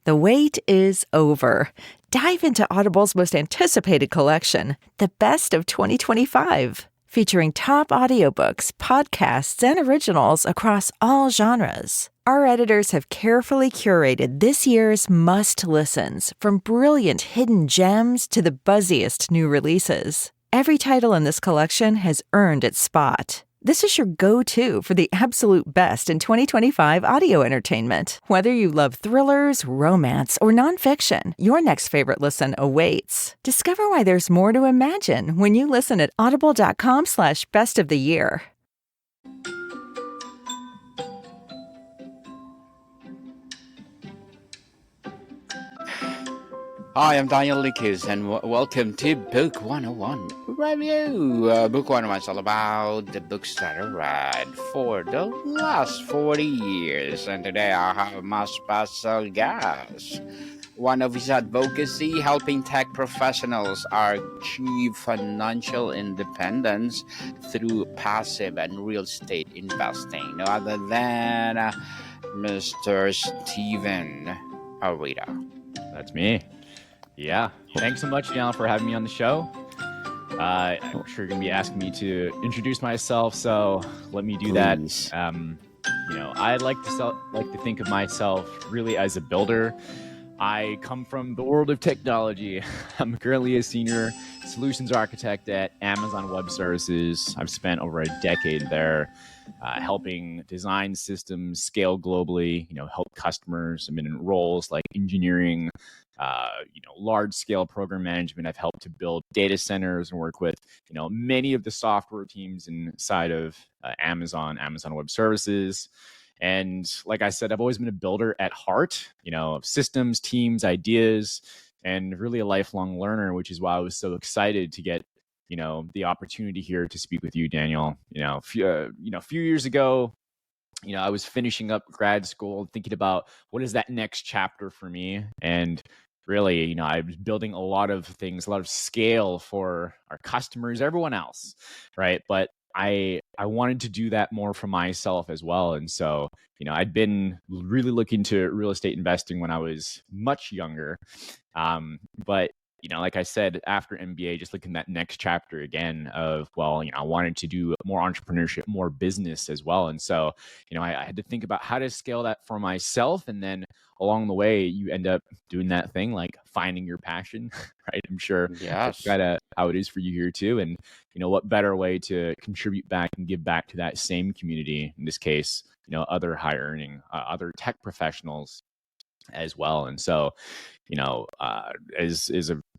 The wait is over. Dive into Audible's most anticipated collection, The Best of 2025, featuring top audiobooks, podcasts, and originals across all genres. Our editors have carefully curated this year's must-listens, from brilliant hidden gems to the buzziest new releases. Every title in this collection has earned its spot. This is your go-to for the absolute best in 2025 audio entertainment. Whether you love thrillers, romance, or nonfiction, your next favorite listen awaits. Discover why there's more to imagine when you listen at audible.com/bestoftheyear. Hi, I'm Daniel Lickis, and welcome to Book 101 Review. Book 101 is all about the books that I read for the last 40 years. And today I have my special guest. One of his advocacy, helping tech professionals achieve financial independence through passive and real estate investing. No other than Mr. Steven Arita. That's me. Yeah. Thanks so much, Daniel, for having me on the show. I'm sure you're going to be asking me to introduce myself, so let me do Please. that. I'd like to think of myself really as a builder. I come from the world of technology. I'm currently a senior solutions architect at Amazon Web Services. I've spent over a decade there helping design systems scale globally, help customers. I'm in roles like engineering, large-scale program management. I've helped to build data centers and work with, many of the software teams inside of Amazon Web Services. And like I said, I've always been a builder at heart, of systems, teams, ideas, and really a lifelong learner, which is why I was so excited to get, the opportunity here to speak with you, Daniel. A few years ago, I was finishing up grad school, thinking about what is that next chapter for me. And really, I was building a lot of things, a lot of scale for our customers, everyone else, right? But I wanted to do that more for myself as well. And so, I'd been really looking to real estate investing when I was much younger. But like I said, after MBA, just looking at that next chapter again of, I wanted to do more entrepreneurship, more business as well. And so, I had to think about how to scale that for myself. And then along the way, you end up doing that thing like finding your passion, right? I'm sure that's kind of how it is for you here too. And, what better way to contribute back and give back to that same community, in this case, other high earning, other tech professionals as well. And so,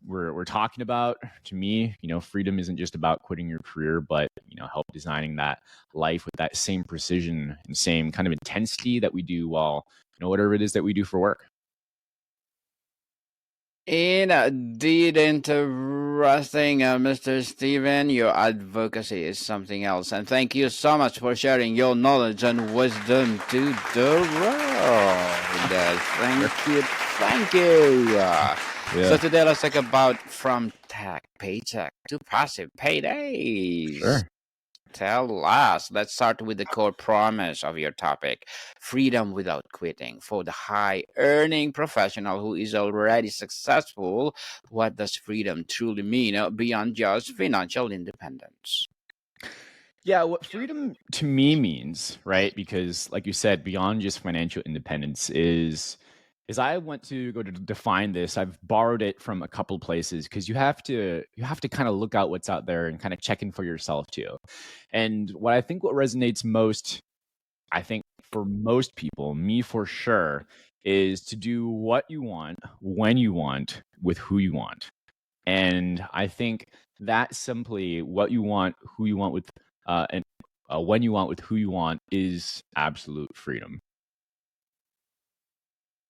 we're talking about, to me, freedom isn't just about quitting your career, but, help designing that life with that same precision and same kind of intensity that we do while, whatever it is that we do for work. Indeed interesting, Mr. Steven. Your advocacy is something else. And thank you so much for sharing your knowledge and wisdom to the world. Thank you. So today let's talk about from tech paycheck to passive paydays. Sure. Tell us. Let's start with the core promise of your topic: freedom without quitting. For the high-earning professional who is already successful, what does freedom truly mean beyond just financial independence? Yeah, what freedom to me means, right? Because like you said, beyond just financial independence is I went to go to define this. I've borrowed it from a couple places because you have to kind of look out what's out there and kind of check in for yourself too. And what resonates most, I think for most people, me for sure, is to do what you want, when you want, with who you want. And I think that simply what you want, who you want with, and when you want with who you want is absolute freedom.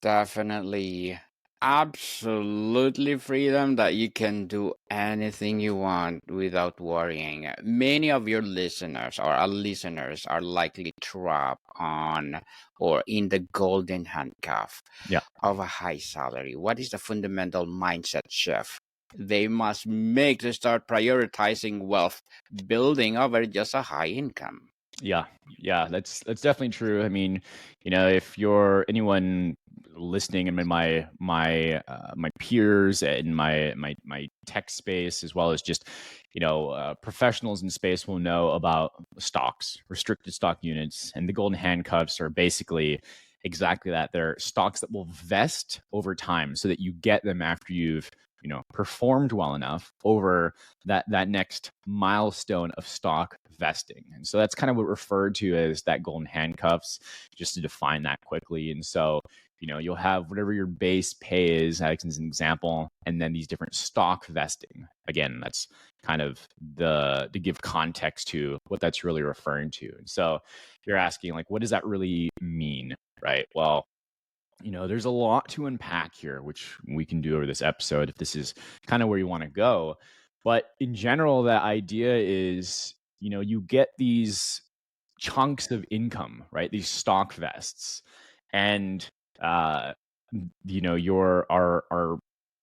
Definitely. Absolutely freedom that you can do anything you want without worrying. Many of your listeners or our listeners are likely trapped on or in the golden handcuff of a high salary. What is the fundamental mindset shift they must make to start prioritizing wealth building over just a high income? Yeah, that's definitely true. I mean, if you're anyone listening and my peers in my tech space, as well as just professionals in space, will know about stocks, restricted stock units, and the golden handcuffs are basically exactly that. They're stocks that will vest over time, so that you get them after you've performed well enough over that next milestone of stock vesting. And so that's kind of what referred to as that golden handcuffs, just to define that quickly. And so you'll have whatever your base pay is, as an example, and then these different stock vesting. Again, that's kind of to give context to what that's really referring to. And so you're asking, like, what does that really mean, right? Well, there's a lot to unpack here, which we can do over this episode if this is kind of where you want to go. But in general, the idea is, you get these chunks of income, right? These stock vests. And, our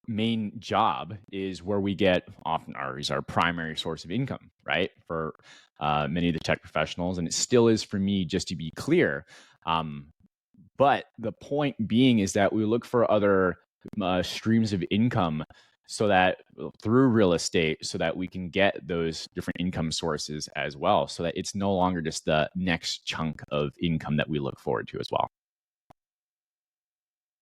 main job is where we get often is our primary source of income, right? For many of the tech professionals. And it still is for me, just to be clear. But the point being is that we look for other streams of income, so that through real estate, so that we can get those different income sources as well, so that it's no longer just the next chunk of income that we look forward to as well.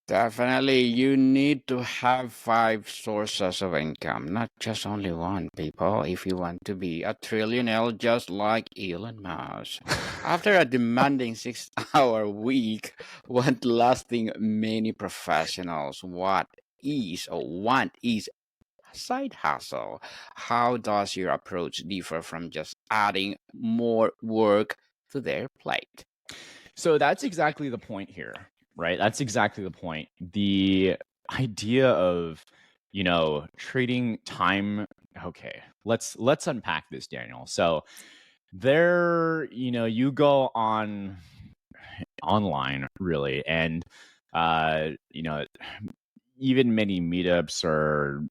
Definitely, you need to have 5 sources of income, not just only one, people, if you want to be a trillionaire just like Elon Musk. After a demanding 6-hour week, what lasting many professionals want is a side hustle. How does your approach differ from just adding more work to their plate? So that's exactly the point here, right? That's exactly the point. The idea of, trading time. Okay, let's unpack this, Daniel. So there, you go online, really, and even many meetups, or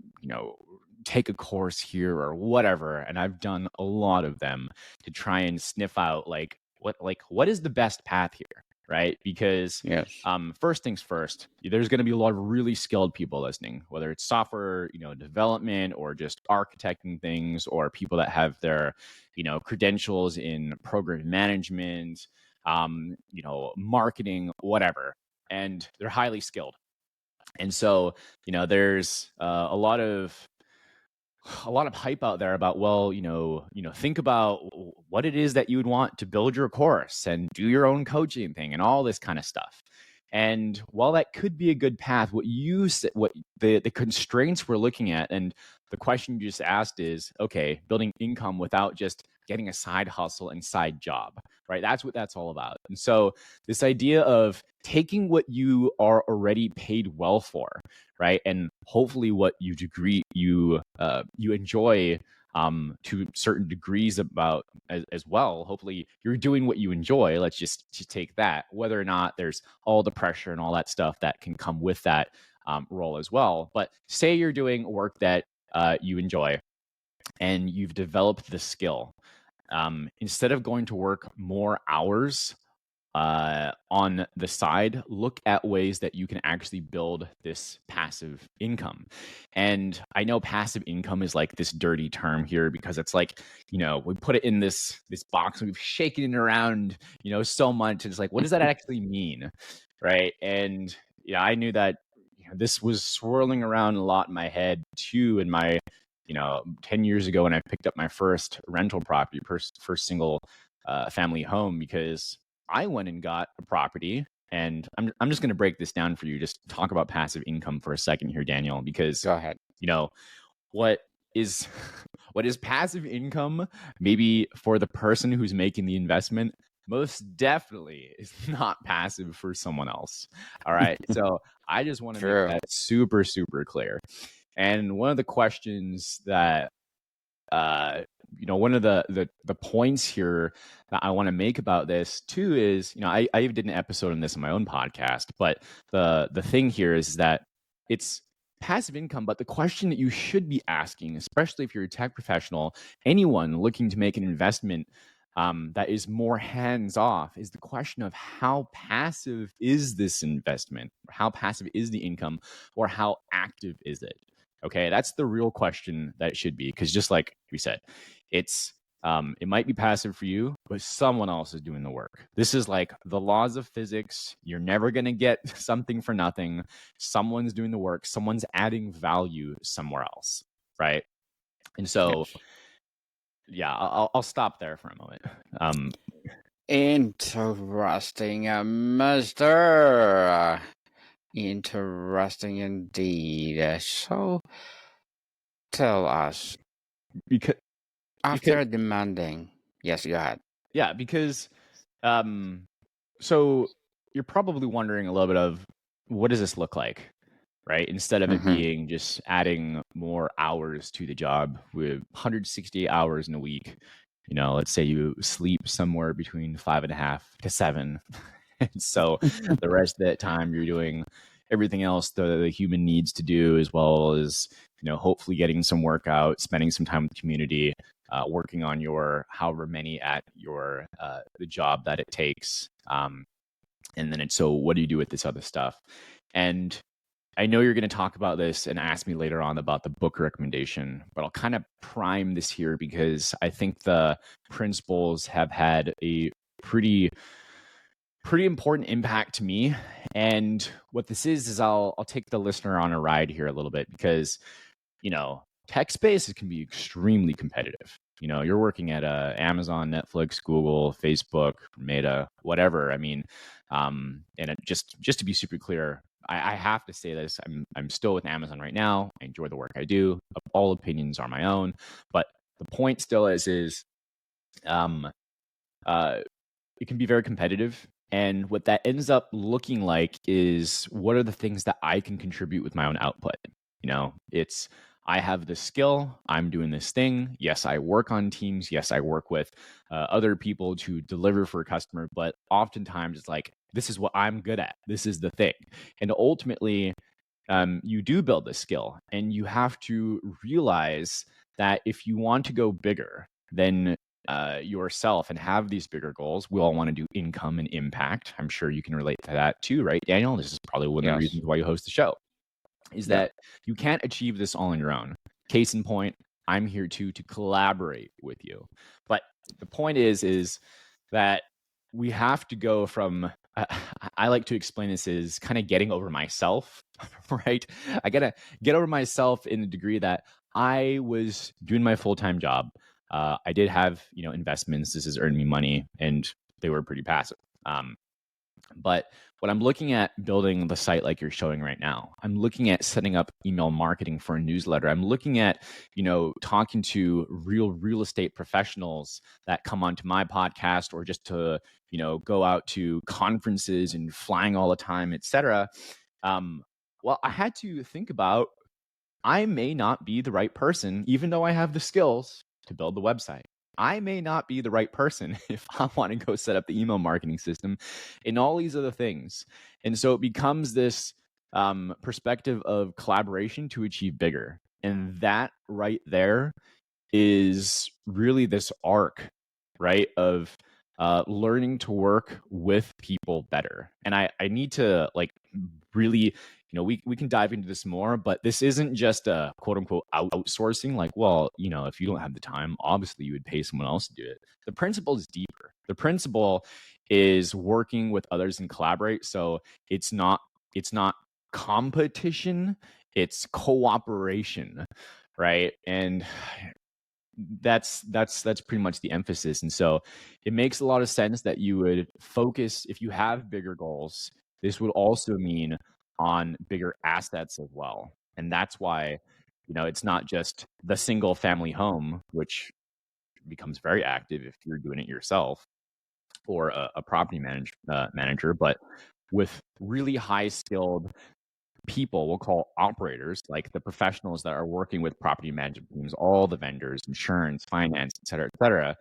take a course here or whatever, and I've done a lot of them to try and sniff out what is the best path here, right? Because Yes. First things first, there's going to be a lot of really skilled people listening, whether it's software development, or just architecting things, or people that have their credentials in program management, marketing, whatever, and they're highly skilled. And so there's a lot of hype out there about, well, think about what it is that you would want to build your course and do your own coaching thing and all this kind of stuff. And while that could be a good path, what the constraints we're looking at, and the question you just asked is, okay, building income without just getting a side hustle and side job, right? That's what that's all about. And so this idea of taking what you are already paid well for, right, and hopefully what you enjoy to certain degrees about as well. Hopefully you're doing what you enjoy. Let's just take that, whether or not there's all the pressure and all that stuff that can come with that role as well. But say you're doing work that you enjoy, and you've developed the skill. Instead of going to work more hours on the side, look at ways that you can actually build this passive income. And I know passive income is like this dirty term here, because it's like, we put it in this box and we've shaken it around, so much. And it's like, what does that actually mean? Right. And I knew that this was swirling around a lot in my head too, in my 10 years ago, when I picked up my first rental property, first single family home, because I went and got a property. And I'm just going to break this down for you. Just talk about passive income for a second here, Daniel, because Go ahead. What is passive income, maybe for the person who's making the investment, most definitely is not passive for someone else. All right. So I just want to make that super, super clear. And one of the questions that, one of the points here that I want to make about this too is, I did an episode on this on my own podcast, but the thing here is that it's passive income. But the question that you should be asking, especially if you're a tech professional, anyone looking to make an investment that is more hands off is the question of how passive is this investment? How passive is the income, or how active is it? Okay, that's the real question that it should be, because just like we said, it might be passive for you, but someone else is doing the work. This is like the laws of physics. You're never going to get something for nothing. Someone's doing the work. Someone's adding value somewhere else, right? And so, yeah, I'll stop there for a moment. Interesting, Mister. Interesting indeed. So, tell us, because after demanding, yes, go ahead. Yeah, because so you're probably wondering a little bit of, what does this look like, right? Instead of it being just adding more hours to the job with 168 hours in a week. Let's say you sleep somewhere between 5.5 to 7. And so the rest of that time you're doing everything else the human needs to do, as well as, hopefully getting some workout, spending some time with the community, working on your however many at your the job that it takes. And then so what do you do with this other stuff? And I know you're going to talk about this and ask me later on about the book recommendation, but I'll kind of prime this here because I think the principles have had a pretty important impact to me. And what this is I'll take the listener on a ride here a little bit, because tech space can be extremely competitive. You're working at Amazon, Netflix, Google, Facebook, Meta, whatever. I mean, and just to be super clear, I have to say this: I'm still with Amazon right now. I enjoy the work I do. All opinions are my own, but the point still is it can be very competitive. And what that ends up looking like is, what are the things that I can contribute with my own output? It's, I have the skill, I'm doing this thing. Yes, I work on teams. Yes, I work with other people to deliver for a customer. But oftentimes it's like, this is what I'm good at. This is the thing. And ultimately, you do build this skill, and you have to realize that if you want to go bigger than yourself and have these bigger goals, we all want to do income and impact. I'm sure you can relate to that too, right, Daniel? This is probably one of the reasons why you host the show, is that you can't achieve this all on your own. Case in point, I'm here to collaborate with you. But the point is that we have to go from, I like to explain this as kind of getting over myself, right? I got to get over myself in the degree that I was doing my full-time job. I did have, investments. This has earned me money, and they were pretty passive. But when I'm looking at building the site like you're showing right now, I'm looking at setting up email marketing for a newsletter. I'm looking at, talking to real estate professionals that come onto my podcast, or just to, go out to conferences and flying all the time, etc. Well, I had to think about, I may not be the right person, even though I have the skills to build the website. I may not be the right person if I want to go set up the email marketing system and all these other things. And so it becomes this perspective of collaboration to achieve bigger. And that right there is really this arc, right, of learning to work with people better. And I need to really, we can dive into this more, but this isn't just a quote unquote outsourcing. Like, well, if you don't have the time, obviously you would pay someone else to do it. The principle is deeper. The principle is working with others and collaborate. So it's not competition, it's cooperation, right? And that's pretty much the emphasis. And so it makes a lot of sense that you would focus, if you have bigger goals, this would also mean on bigger assets as well. And that's why, it's not just the single family home, which becomes very active if you're doing it yourself, or a property manager, but with really high skilled people, we'll call operators, like the professionals that are working with property management teams, all the vendors, insurance, finance, et cetera,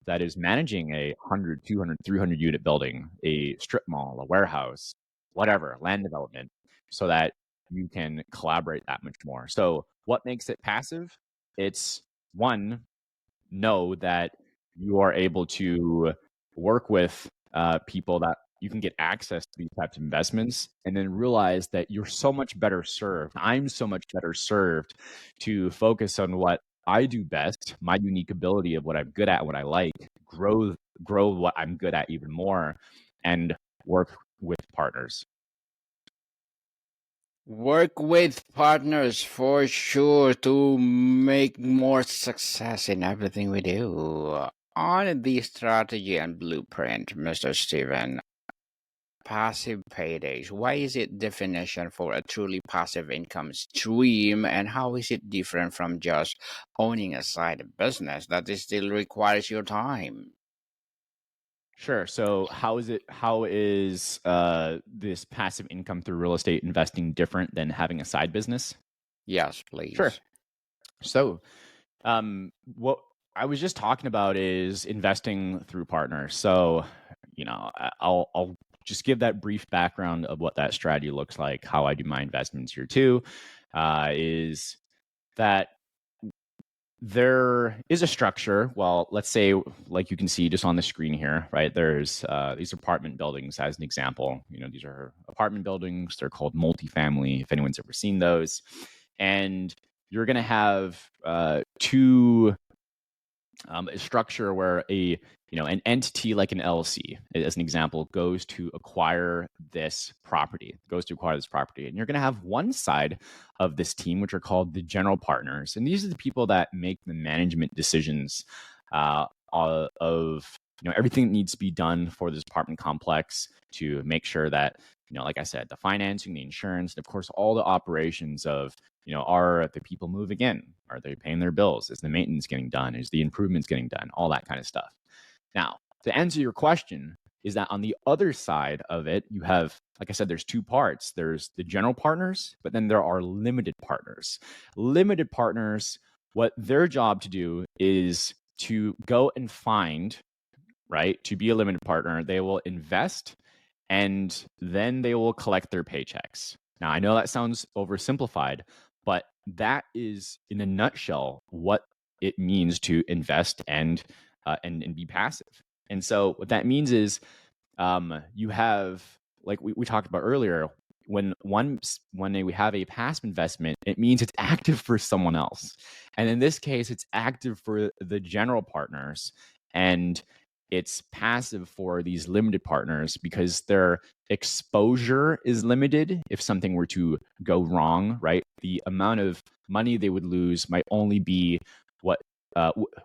that is managing a 100, 200, 300 unit building, a strip mall, a warehouse, whatever, land development, so that you can collaborate that much more. So what makes it passive? It's, one, know that you are able to work with people that you can get access to these types of investments, and then realize that you're so much better served. I'm so much better served to focus on what I do best, my unique ability of what I'm good at, what I like, grow what I'm good at even more, and work with partners. Work with partners for sure to make more success in everything we do. On the strategy and blueprint, Mr. Steven, passive paydays. Why is it definition for a truly passive income stream, and how is it different from just owning a side business that is still requires your time? Sure. So how is this passive income through real estate investing different than having a side business? Yes, Sure. please. So what I was just talking about is investing through partners. So, I'll just give that brief background of what that strategy looks like, how I do my investments here too, is that there is a structure. Well, let's say, like you can see just on the screen here, right? There's these apartment buildings as an example. These are apartment buildings. They're called multifamily, if anyone's ever seen those. And you're going to have two a structure where an entity like an LLC, as an example, goes to acquire this property, and you're going to have one side of this team, which are called the general partners, and these are the people that make the management decisions of everything that needs to be done for this apartment complex to make sure that like I said, the financing, the insurance, and of course all the operations of are the people moving in? Are they paying their bills? Is the maintenance getting done? Is the improvements getting done? All that kind of stuff. Now, to answer your question, is that on the other side of it, you have, like I said, there's two parts. There's the general partners, but then there are limited partners. Limited partners, what their job to do is to go and find, right? To be a limited partner, they will invest and then they will collect their paychecks. Now, I know that sounds oversimplified, but that is, in a nutshell, what it means to invest and be passive. And so, what that means is, you have, like we talked about earlier, when we have a passive investment, it means it's active for someone else, and in this case, it's active for the general partners, and it's passive for these limited partners because their exposure is limited. If something were to go wrong, right, the amount of money they would lose might only be what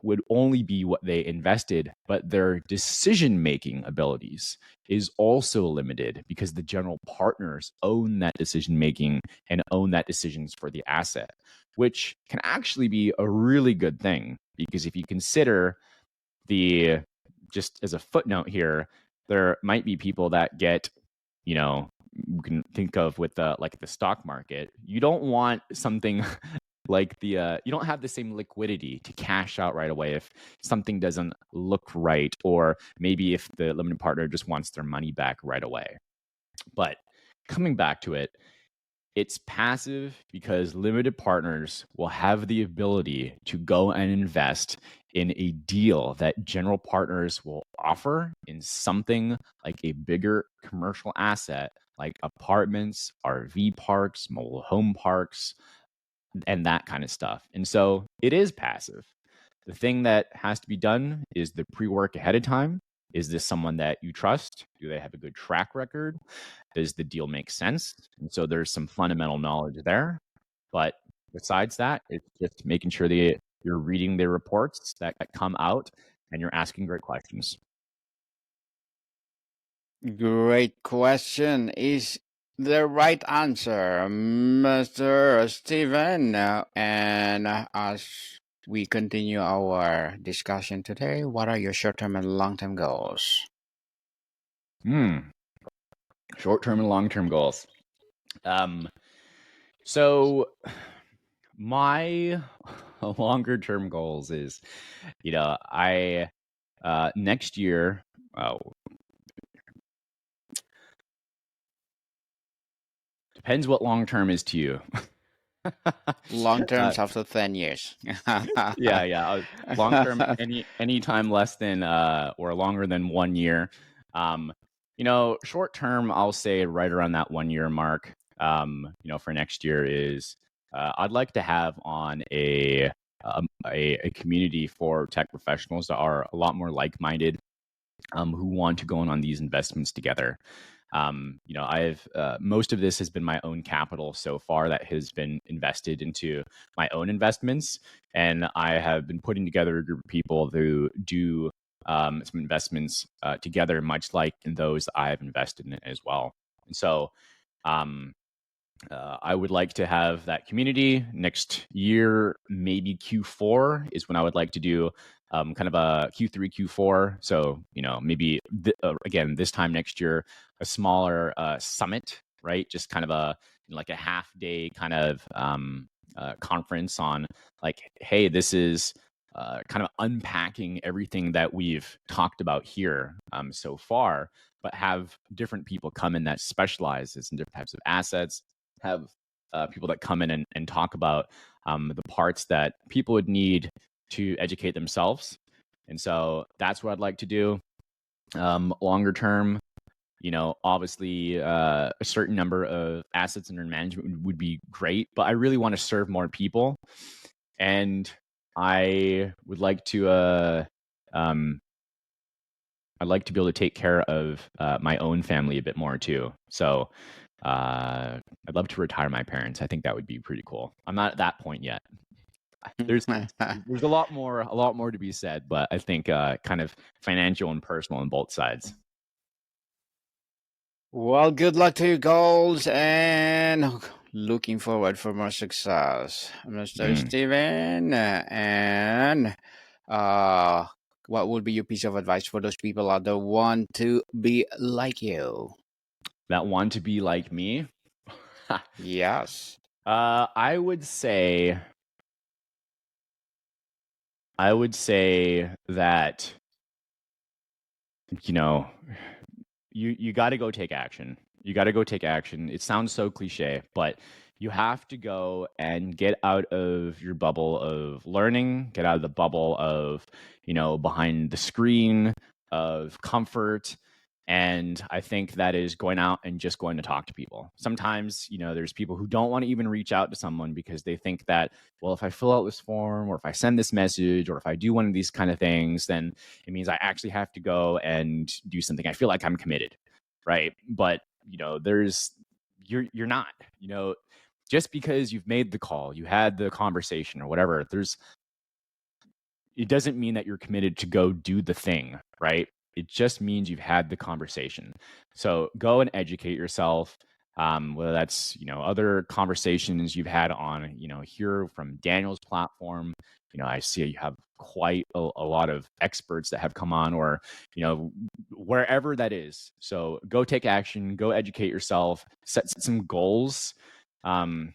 would only be what they invested, but their decision-making abilities is also limited because the general partners own that decision-making and own that decisions for the asset, which can actually be a really good thing, because if you consider just as a footnote here, there might be people that get, we can think of with the stock market. You don't want something like you don't have the same liquidity to cash out right away if something doesn't look right, or maybe if the limited partner just wants their money back right away. But coming back to it, it's passive because limited partners will have the ability to go and invest in a deal that general partners will offer in something like a bigger commercial asset, like apartments, RV parks, mobile home parks, and that kind of stuff. And so it is passive. The thing that has to be done is the pre-work ahead of time. Is this someone that you trust? Do they have a good track record? Does the deal make sense? And so there's some fundamental knowledge there. But besides that, it's just making sure that you're reading the reports that come out and you're asking great questions. Great question. Is the right answer, Mr. Steven. And as we continue our discussion today, what are your short-term and long-term goals? Short-term and long-term goals. So my longer-term goals is, I next year. Depends what long-term is to you. Long Uh, terms after 10 years. yeah. Long term, any time less than or longer than 1 year. Um, short term, I'll say right around that 1 year mark. For next year is I'd like to have on a community for tech professionals that are a lot more like minded, who want to go on these investments together. I've most of this has been my own capital so far that has been invested into my own investments, and I have been putting together a group of people who do some investments together, much like in those I've invested in as well. And so, um, I would like to have that community next year. Maybe Q4 is when I would like to do kind of a Q3, Q4. So, maybe again, this time next year, a smaller summit, right? Just kind of like a half day kind of conference on like, hey, this is kind of unpacking everything that we've talked about here so far, but have different people come in that specializes in different types of assets, have people that come in and talk about the parts that people would need to educate themselves. And so that's what I'd like to do. Longer term, obviously a certain number of assets under management would be great, but I really want to serve more people. And I would like to I'd like to be able to take care of my own family a bit more too. So I'd love to retire my parents. I think that would be pretty cool. I'm not at that point yet. There's a lot more to be said, but I think kind of financial and personal on both sides. Well, good luck to your goals and looking forward for more success, Mr. Steven. And what would be your piece of advice for those people out there who want to be like you? That want to be like me? Yes. I would say that you got to go take action. You got to go take action. It sounds so cliche, but you have to go and get out of your bubble of learning, get out of the bubble of, behind the screen of comfort. And I think that is going out and just going to talk to people. Sometimes, there's people who don't want to even reach out to someone because they think that, well, if I fill out this form or if I send this message or if I do one of these kind of things, then it means I actually have to go and do something. I feel like I'm committed, right? But, you're not, just because you've made the call, you had the conversation or whatever, it doesn't mean that you're committed to go do the thing, right? It just means you've had the conversation. So go and educate yourself, whether that's, other conversations you've had on, here from Daniel's platform. I see you have quite a lot of experts that have come on, or, wherever that is. So go take action, go educate yourself, set some goals, and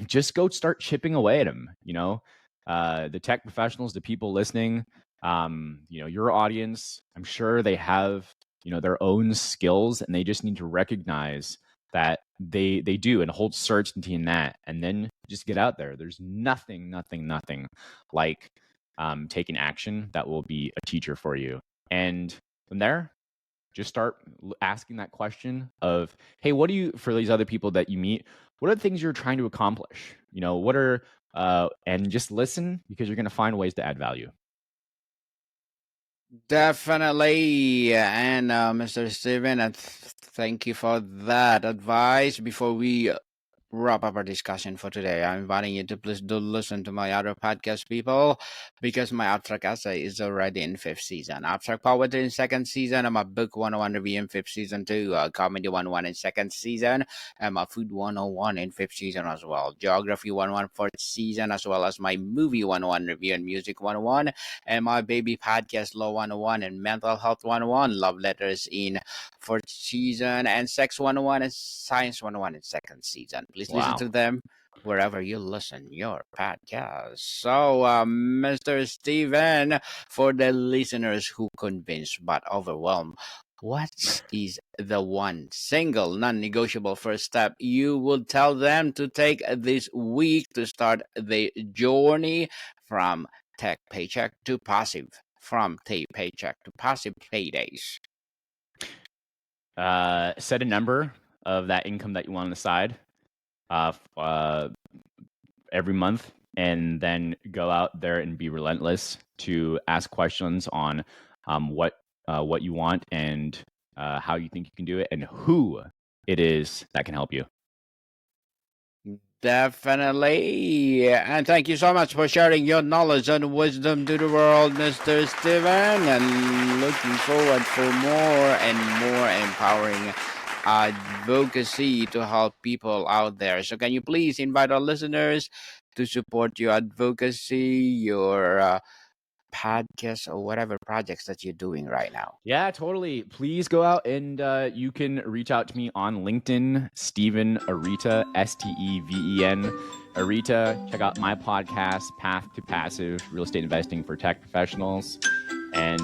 just go start chipping away at them. The tech professionals, the people listening, your audience, I'm sure they have, their own skills, and they just need to recognize that they do and hold certainty in that, and then just get out there. There's nothing like taking action that will be a teacher for you. And from there, just start asking that question of, hey, what do you, for these other people that you meet, what are the things you're trying to accomplish? What are and just listen, because you're going to find ways to add value. Definitely. And Mr. Steven, thank you for that advice. Before we wrap up our discussion for today, I'm inviting you to please do listen to my other podcast, people, because my abstract essay is already in 5th season. Abstract poetry in 2nd season, and my book 101 review in 5th season too. Comedy 101 in 2nd season, and my food 101 in 5th season as well. Geography 101 4th season, as well as my movie 101 review and music 101, and my baby podcast Law 101 and mental health 101. Love letters in 4th season, and sex 101 and science 101 in 2nd season. Please listen to them wherever you listen your podcast. So, Mr. Steven, for the listeners who convinced but overwhelmed, what is the one single non-negotiable first step you would tell them to take this week to start the journey from tech paycheck to passive, from tech paycheck to passive paydays? Set a number of that income that you want on the side every month, and then go out there and be relentless to ask questions on what you want and how you think you can do it, and who it is that can help you. Definitely. And thank you so much for sharing your knowledge and wisdom to the world, Mr. Steven. And looking forward for more and more empowering advocacy to help people out there. So can you please invite our listeners to support your advocacy, your podcast, or whatever projects that you're doing right now? Yeah, totally. Please go out and you can reach out to me on LinkedIn, Steven Arita, Steven Arita. Check out my podcast, Path to Passive, Real Estate Investing for Tech Professionals. And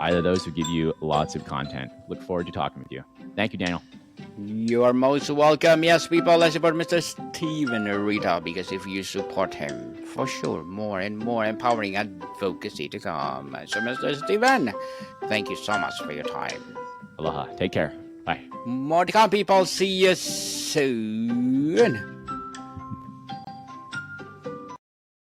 either of those will give you lots of content. Look forward to talking with you. Thank you, Daniel. You are most welcome. Yes, people, let's support Mr. Steven Arita, because if you support him, for sure, more and more empowering advocacy to come. So, Mr. Steven, thank you so much for your time. Aloha. Take care. Bye. More to come, people. See you soon.